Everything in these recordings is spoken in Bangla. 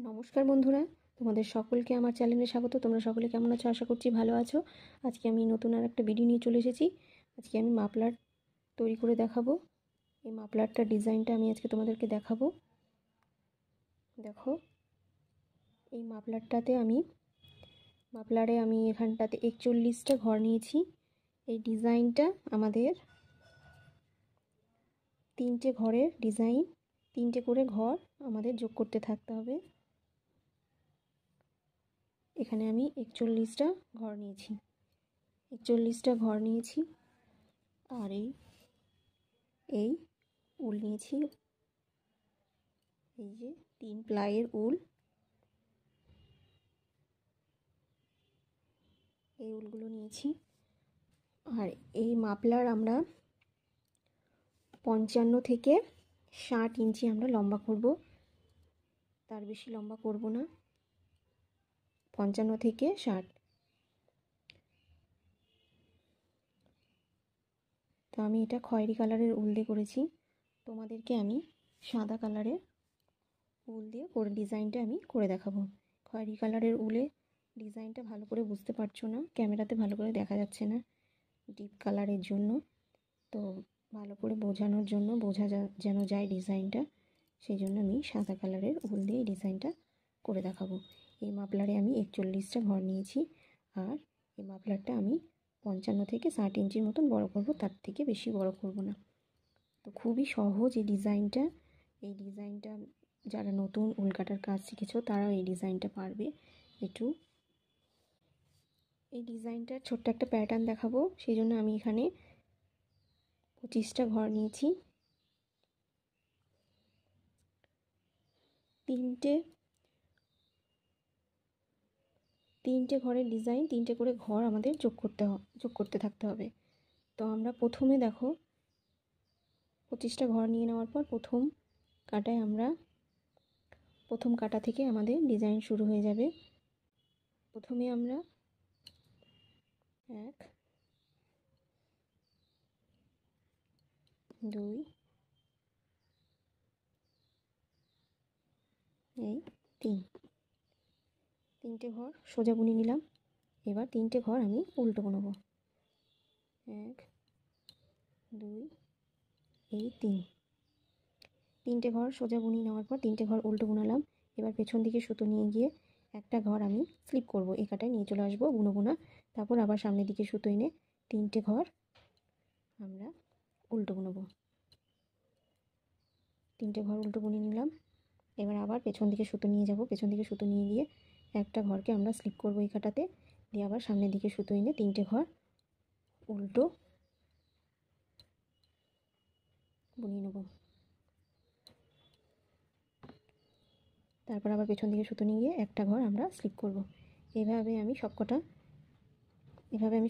নমস্কার বন্ধুরা, তোমাদের সকলকে আমার চ্যানেলে স্বাগত। তোমরা সকলে কেমন আছো? আশা করছি ভালো আছো। আজকে আমি নতুন আর একটা ভিডিও নিয়ে চলে এসেছি। আজকে আমি মাফলার তৈরি করে দেখাবো। এই মাফলারটার ডিজাইনটা আমি আজকে তোমাদেরকে দেখাবো। দেখো, এই মাফলারে আমি এখানটাতে 41টা ঘর নিয়েছি। এই ডিজাইনটা আমাদের 3টে ঘরের ডিজাইন, 3টে করে ঘর আমাদের যোগ করতে থাকতে হবে। এখানে আমি 41টা ঘর নিয়েছি। আর এই উল নিয়েছি, এই যে 3 প্লাইয়ের উল, এই উলগুলো নিয়েছি। আর এই মাফলার আমরা 55 থেকে 60 ইঞ্চি আমরা লম্বা করব, তার বেশি লম্বা করব না। 55 থেকে 60। তো আমি এটা খয়েরি কালারের উল দিয়ে করেছি। তোমাদেরকে আমি সাদা কালারের উল দিয়ে ডিজাইনটা আমি করে দেখাবো। খয়েরি কালারের উলে ডিজাইনটা ভালো করে বুঝতে পারছো না, ক্যামেরাতে ভালো করে দেখা যাচ্ছে না ডিপ কালারের জন্য। তো ভালো করে বোঝানোর জন্য যেন যায় ডিজাইনটা, সেই জন্য আমি সাদা কালারের উল দিয়ে ডিজাইনটা করে দেখাবো। এই মাফলারে আমি 41টা ঘর নিয়েছি। আর এই মাফলারটা আমি 55 থেকে 60 ইঞ্চির মতন বড় করব, তার থেকে বেশি বড় করব না। তো খুবই সহজ এই ডিজাইনটা। যারা নতুন উল কাটার কাজ শিখেছো তারাও এই ডিজাইনটা পারবে। এই ডিজাইনটার ছোট্ট একটা প্যাটার্ন দেখাবো, সেই জন্য আমি এখানে 25টা ঘর নিয়েছি। তিনটে ঘরের ডিজাইন, 3টে করে ঘর আমাদের যোগ করতে থাকতে হবে। তো আমরা প্রথমে দেখো, 25টা ঘর নিয়ে নেওয়ার পর প্রথম কাটা থেকে আমাদের ডিজাইন শুরু হয়ে যাবে। প্রথমে আমরা 1 2 এই 3টে ঘর সোজা বুনে নিলাম। এবার 3টে ঘর আমি উল্টো বুনবো। 1 2 এই 3টে ঘর সোজা বুনিয়ে নেওয়ার পর 3টে ঘর উল্টো বুনালাম। এবার পেছন দিকে সুতো নিয়ে গিয়ে একটা ঘর আমি স্লিপ করব, এই কাটায় নিয়ে চলে আসবো বুনা। তারপর আবার সামনের দিকে সুতো এনে 3টে ঘর আমরা উল্টো বুনবো। 3টে ঘর উল্টো বুনে নিলাম। এবার আবার পেছন দিকে সুতো নিয়ে যাব, পেছন দিকে সুতো নিয়ে গিয়ে একটা ঘরকে আমরা স্লিপ করব এই কাটাতে, দিয়ে আবার সামনের দিকে সুতো এনে 3টে ঘর উল্টো বুনিয়ে নেব। তারপর আবার পেছন দিকে সুতো নিয়ে গিয়ে একটা ঘর আমরা স্লিপ করব। এভাবে আমি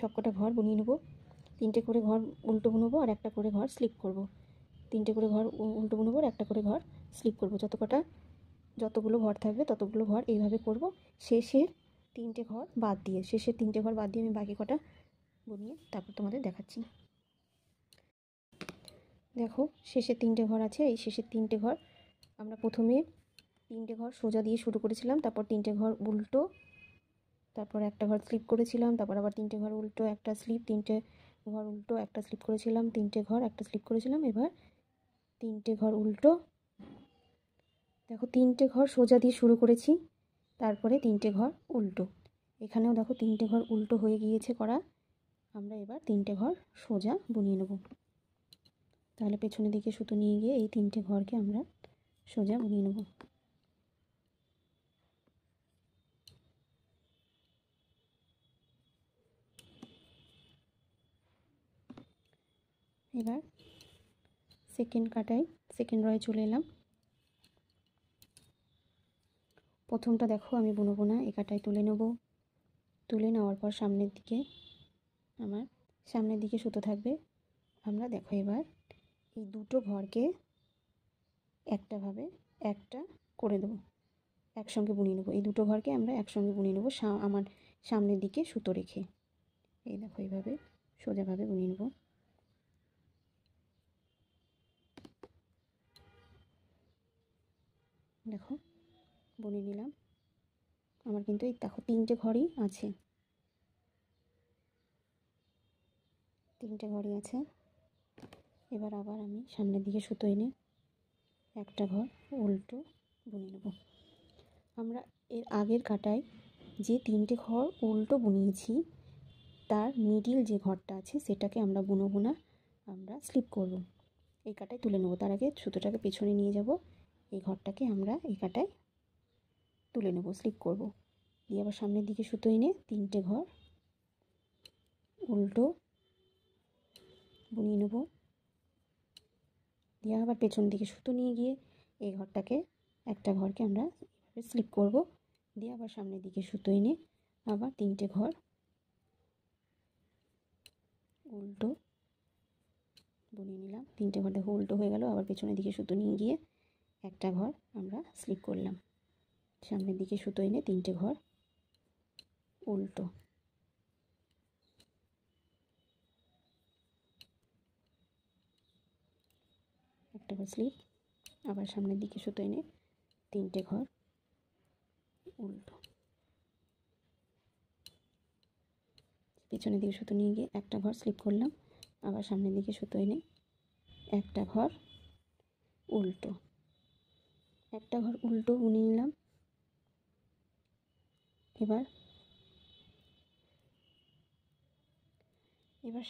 সবকটা ঘর বুনিয়ে নেব। 3টে করে ঘর উল্টো বুনবো আর একটা করে ঘর স্লিপ করব। 3টে করে ঘর উল্টো বুনবো আর একটা করে ঘর স্লিপ করব। যতগুলো ঘর থাকবে ততগুলো ঘর এইভাবে করব। শেষের 3টে ঘর বাদ দিয়ে আমি বাকি কটা বুনিয়ে তারপর তোমাদের দেখাচ্ছি। দেখো, শেষের 3টে ঘর আছে। এই শেষের 3টে ঘর আমরা প্রথমে 3টে ঘর সোজা দিয়ে শুরু করেছিলাম, তারপর 3টে ঘর উল্টো, তারপর একটা ঘর স্লিপ করেছিলাম, তারপর আবার 3টে ঘর উল্টো একটা স্লিপ, 3টে ঘর উল্টো একটা স্লিপ করেছিলাম, 3টে ঘর একটা স্লিপ করেছিলাম। এবার 3টে ঘর উল্টো। দেখো, 3টে ঘর সোজা দিয়ে শুরু করেছি, তারপরে 3টে ঘর উল্টো। এখানেও দেখো 3টে ঘর উল্টো হয়ে গিয়েছে করা। আমরা এবার 3টে ঘর সোজা বুনিয়ে নেব। তাহলে পেছনের দিকে সুতো নিয়ে গিয়ে এই 3টে ঘরকে আমরা সোজা বুনিয়ে নেব। এবার সেকেন্ড রয়ে চলে এলাম। প্রথমটা দেখো আমি বুনবো না, এই কাটায় তুলে নেব। তুলে নেওয়ার পর সামনের দিকে সুতো থাকবে। আমরা দেখো এবার এই দুটো ঘরকে একটা করে দেবো, একসঙ্গে বুনিয়ে নেবো। এই দুটো ঘরকে আমরা একসঙ্গে বুনিয়ে নেবো আমার সামনের দিকে সুতো রেখে। এই দেখো, এইভাবে সোজাভাবে বুনিয়ে নেব। দেখো, বুনে নিলাম। আমার কিন্তু এই দেখো 3টে ঘরই আছে, 3টে ঘরই আছে। এবার আবার আমি সামনের দিকে সুতো এনে একটা ঘর উল্টো বুনে নেব। আমরা এর আগের কাটায় যে 3টে ঘর উল্টো বুনিয়েছি তার মিডিল যে ঘরটা আছে সেটাকে আমরা বুনবো না, আমরা স্লিপ করব। এই কাটায় তুলে নেব। তার আগে সুতোটাকে পেছনে নিয়ে যাব, এই ঘরটাকে আমরা এই কাটায় তুলে নেব, স্লিপ করব। দিয়ে আবার সামনের দিকে সুতো এনে 3টে ঘর উল্টো বুনিয়ে নেব। দিয়ে আবার পেছন দিকে সুতো নিয়ে গিয়ে এই ঘরটাকে একটা ঘরকে আমরা এভাবে স্লিপ করব। দিয়ে আবার সামনের দিকে সুতো এনে আবার 3টে ঘর উল্টো বুনিয়ে নিলাম। 3টে ঘর দেখো উল্টো হয়ে গেল। আবার পেছনের দিকে সুতো নিয়ে গিয়ে একটা ঘর আমরা স্লিপ করলাম। সামনের দিকে সুতো এনে 3টে ঘর উল্টো, একটা ঘর স্লিপ। আবার সামনের দিকে সুতো এনে 3টে ঘর উল্টো, পেছনের দিকে সুতো নিয়ে গিয়ে একটা ঘর স্লিপ করলাম। আবার সামনের দিকে সুতো এনে একটা ঘর উল্টো, একটা ঘর উল্টো বুনে নিলাম। এবার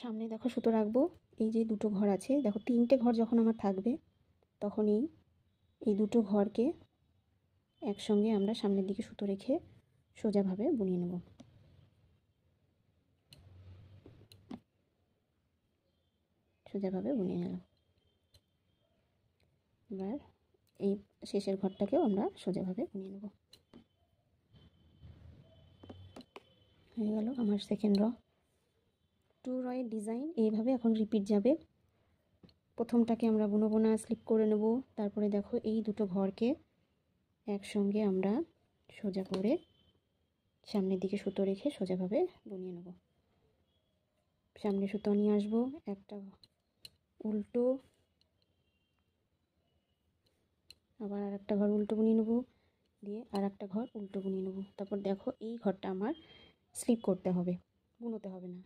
সামনে দেখো সুতো রাখবো। এই যে দুটো ঘর আছে, দেখো 3টে ঘর যখন আমার থাকবে তখন এই দুটো ঘরকে একসঙ্গে আমরা সামনের দিকে সুতো রেখে সোজাভাবে বুনিয়ে নেব। সোজাভাবে বুনিয়ে নিলাম। এবার এই শেষের ঘরটাকেও আমরা সোজাভাবে বুনিয়ে নেব। হয়ে গেল আমার সেকেন্ড র। 2 রয়ের ডিজাইন এইভাবে এখন রিপিট যাবে। প্রথমটাকে আমরা বুনবো না, স্লিপ করে নেব। তারপরে দেখো এই দুটো ঘরকে একসঙ্গে আমরা সোজা করে সামনের দিকে সুতো রেখে সোজাভাবে বুনিয়ে নেব। সামনে সুতো নিয়ে আসবো, একটা উল্টো, আবার আর একটা ঘর উল্টো বুনিয়ে নেব। দিয়ে আর একটা ঘর উল্টো বুনিয়ে নেব। তারপর দেখো এই ঘরটা আমার স্লিপ করতে হবে, বুনোতে হবে না।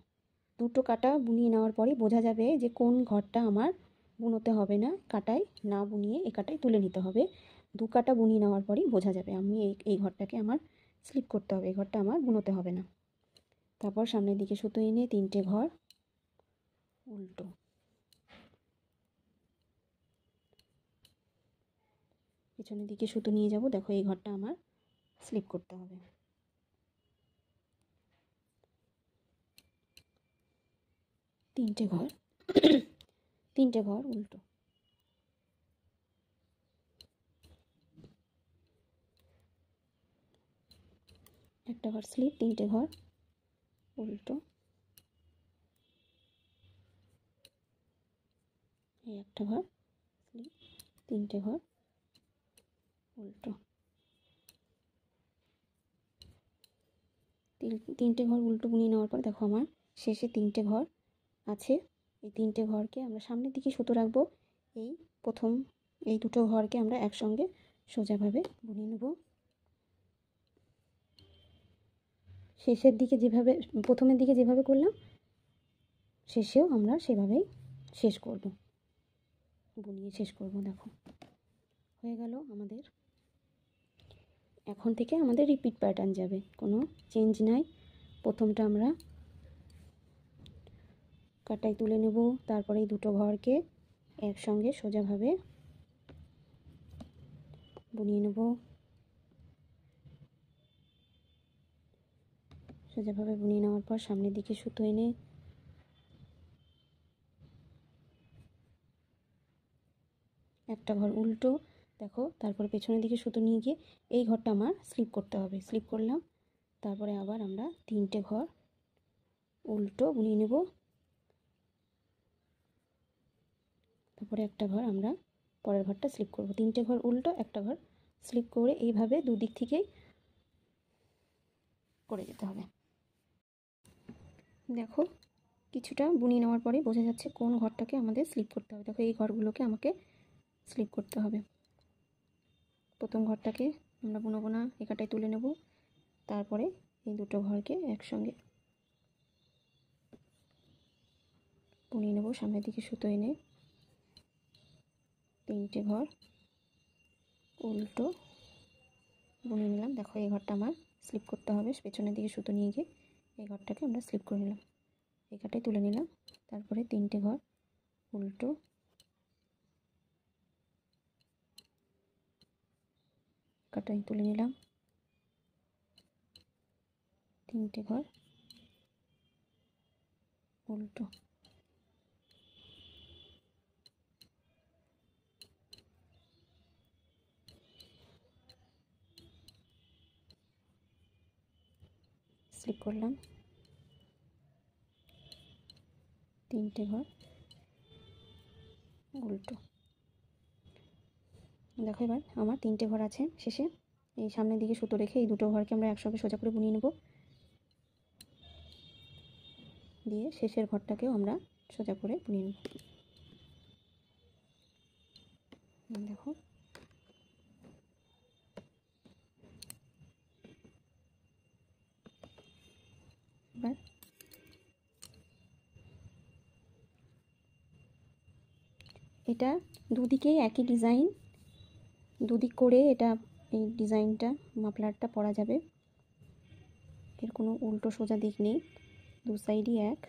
দুটো কাটা বুনিয়ে নেওয়ার পরেই বোঝা যাবে যে কোন ঘরটা আমার বুনোতে হবে না, কাটায় না বুনিয়ে এই কাটায় তুলে নিতে হবে। 2 কাটা বুনিয়ে নেওয়ার পরেই বোঝা যাবে আমি এই ঘরটাকে আমার স্লিপ করতে হবে, এই ঘরটা আমার বুনোতে হবে না। তারপর সামনের দিকে সুতো এনে 3টে ঘর উল্টো, পিছনের দিকে সুতো নিয়ে যাব। দেখো এই ঘরটা আমার স্লিপ করতে হবে। 3টে ঘর 3টে ঘর উল্টো, একটা ঘর স্লিপ, 3টে ঘর উল্টো, এই একটা ঘর স্লিপ, 3টে ঘর উল্টো, 3টে ঘর উল্টো বুনিয়ে নেওয়ার পর দেখো আমার শেষে 3টে ঘর আছে। এই 3টে ঘরকে আমরা সামনের দিকে সুতো রাখবো। এই প্রথম এই দুটো ঘরকে আমরা একসঙ্গে সোজাভাবে বুনিয়ে নেব। শেষের দিকে যেভাবে প্রথমের দিকে যেভাবে করলাম শেষেও আমরা সেভাবেই শেষ করব, বুনিয়ে শেষ করব। দেখো হয়ে গেল আমাদের। এখন থেকে আমাদের রিপিট প্যাটার্ন যাবে, কোনো চেঞ্জ নাই। প্রথমটা আমরা কাটাই তুলে নেব, তারপরে এই দুটো ঘরকে একসঙ্গে সোজাভাবে বুনিয়ে নেব। সোজাভাবে বুনিয়ে নেওয়ার পর সামনের দিকে সুতো এনে একটা ঘর উল্টো, দেখো তারপরে পেছনের দিকে সুতো নিয়ে গিয়ে এই ঘরটা আমার স্লিপ করতে হবে। স্লিপ করলাম, তারপরে আবার আমরা 3টে ঘর উল্টো বুনিয়ে নেব। তারপরে একটা ঘর আমরা পরের ঘরটা স্লিপ করব। 3টে ঘর উল্টো, একটা ঘর স্লিপ করে এইভাবে দুদিক থেকেই করে যেতে হবে। দেখো কিছুটা বুনিয়ে নেওয়ার পরে বোঝা যাচ্ছে কোন ঘরটাকে আমাদের স্লিপ করতে হবে। দেখো এই ঘরগুলোকে আমাকে স্লিপ করতে হবে। প্রথম ঘরটাকে আমরা বুনবো না, একাটাই তুলে নেব। তারপরে এই দুটো ঘরকে একসঙ্গে বুনিয়ে নেব। সামনের দিকে সুতো এনে 3টে ঘর উল্টো বুনিয়ে নিলাম। দেখো এই ঘরটা আমার স্লিপ করতে হবে, পেছনের দিকে সুতো নিয়ে গিয়ে এই ঘরটাকে আমরা স্লিপ করে নিলাম, একাটাই তুলে নিলাম। তারপরে 3টে ঘর উল্টো কাটাই তুলে নিলাম, 3টে ঘর উল্টো। স্লিপ করলাম, 3টে ঘর উল্টো। দেখো এবার আমার 3টে ঘর আছে। শেষে এই সামনের দিকে সুতো রেখে এই দুটো ঘরকে আমরা একসঙ্গে সোজা করে বুনিয়ে নেব। দিয়ে শেষের ঘরটাকেও আমরা সোজা করে বুনিয়ে নেব। দেখো এবার এটা দুদিকেই একই ডিজাইন, দুদিক করে এটা এই ডিজাইনটা মাফলারটা পরা যাবে। এর কোনো উল্টো সোজা দিক নেই, দু সাইডই এক।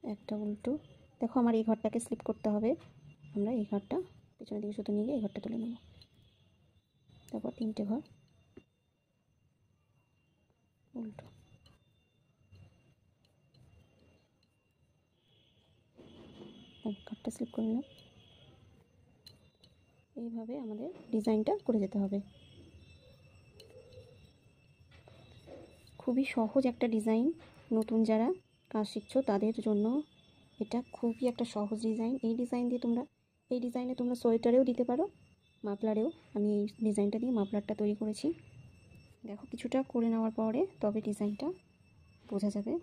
একটা উল্টো। দেখো আমার এই ঘরটাকে স্লিপ করতে হবে, আমরা এই ঘরটা পেছনের দিকে সুতো নিয়ে গিয়ে এই ঘরটা তুলে নেব। তারপর 3টে ঘর উল্টো। ঘরটা স্লিপ করে নিলাম। এইভাবে আমাদের ডিজাইনটা করে যেতে হবে। খুবই সহজ একটা ডিজাইন, নতুন যারা কাজ শিখছো তাদের জন্য এটা খুবই একটা সহজ ডিজাইন। এই ডিজাইনে তোমরা সোয়েটারেও দিতে পারো, মাফলারেও। আমি এই ডিজাইনটা দিয়ে মাফলারটা তৈরি করেছি। দেখো কিছুটা করে নেওয়ার পরে তবে ডিজাইনটা বোঝা যাবে।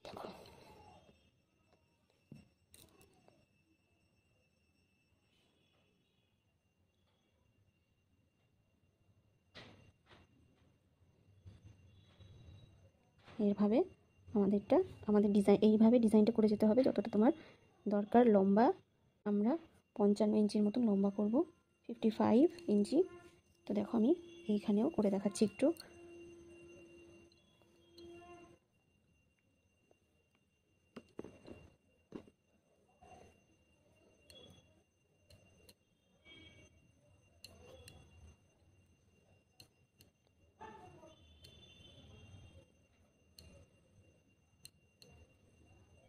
দেখো এইভাবে আমাদের এইভাবে ডিজাইনটা করে যেতে হবে। যতটা তোমার দরকার লম্বা আমরা 55 ইঞ্চির মতন লম্বা করব, 55 ইঞ্চি। তো দেখো আমি এইখানেও করে দেখাচ্ছি একটু।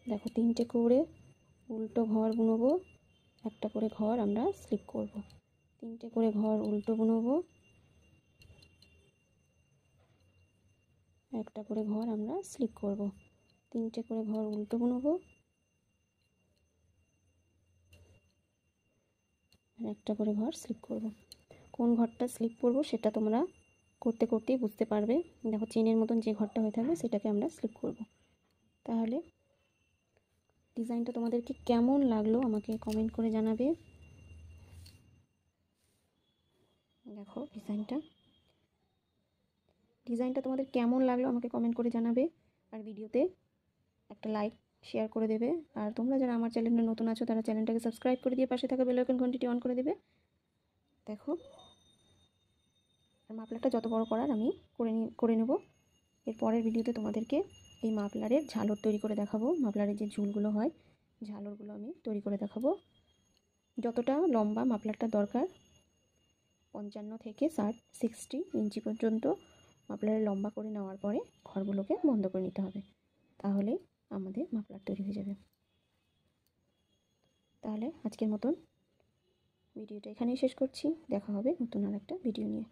দেখো 3টে করে উল্টো ঘর বুনবো, একটা করে ঘর আমরা স্লিপ করব। 3টে করে ঘর উল্টো বুনবো, একটা করে ঘর আমরা স্লিপ করব। 3টে করে ঘর উল্টো বুনবো, আর একটা করে ঘর স্লিপ করব। কোন ঘরটা স্লিপ করব সেটা তোমরা করতে করতেই বুঝতে পারবে। দেখো চেনের মতন যে ঘরটা হয়ে থাকবে সেটাকে আমরা স্লিপ করব। তাহলে ডিজাইনটা তোমাদেরকে কেমন লাগলো আমাকে কমেন্ট করে জানাবে। দেখো ডিজাইনটা তোমাদের কেমন লাগলো আমাকে কমেন্ট করে জানাবে। আর ভিডিওতে একটা লাইক শেয়ার করে দেবে। আর তোমরা যারা আমার চ্যানেলে নতুন আছো তারা চ্যানেলটাকে সাবস্ক্রাইব করে দিয়ে পাশে থাকা বেল আইকন ঘন্টিটি অন করে দেবে। দেখো আর মাফলারটা যত বড় করার আমি করে নেব। এর পরের ভিডিওতে তোমাদেরকে এই মাফলারের ঝালর তৈরি করে দেখাবো। মাফলারের যে ঝুলগুলো হয় ঝালরগুলো আমি তৈরি করে দেখাবো। যতটা লম্বা মাফলারটা দরকার 55 থেকে 60 ইঞ্চি পর্যন্ত মাফলারের লম্বা করে নেওয়ার পরে ঘরগুলোকে বন্ধ করে নিতে হবে, তাহলেই আমাদের মাফলার তৈরি হয়ে যাবে। তাহলে আজকের মতন ভিডিওটা এখানেই শেষ করছি। দেখা হবে নতুন আর একটা ভিডিও নিয়ে।